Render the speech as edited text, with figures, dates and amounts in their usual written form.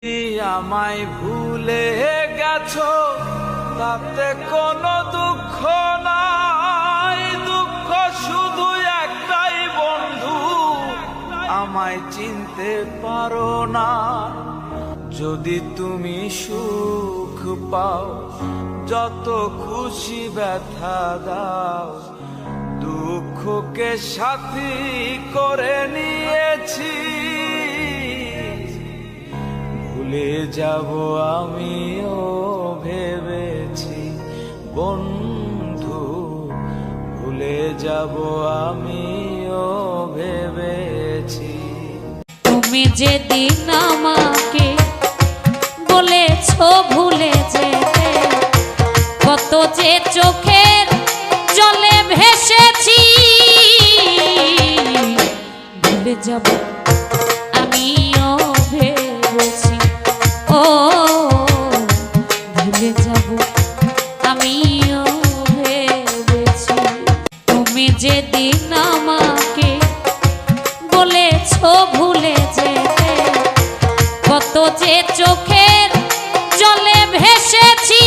আমায় ভুলে গেছো তাতে কোনো দুঃখ নাই, দুঃখ শুধু একটাই বন্ধু, আমায় চিনতে পারো না। যদি তুমি সুখ পাও যত খুশি ব্যথা দাও, দুঃখকে সাথী করে নিয়েছি। ভুলে যাব আমিও ভেবেছি বন্ধু, ভুলে যাব আমিও ভেবেছি। তুমি যেদিন আমাকে বলেছো ভুলে যেতে, কত যে চোখের জলে ভেসেছি। ভুলে যাব আমিও ভেবেছি, ও ভুলে যাব আমিও ভেবেছি। তুমি যেদিন আমাকে বলেছো ভুলে যেতে, কত যে চোখের জলে ভেসেছি।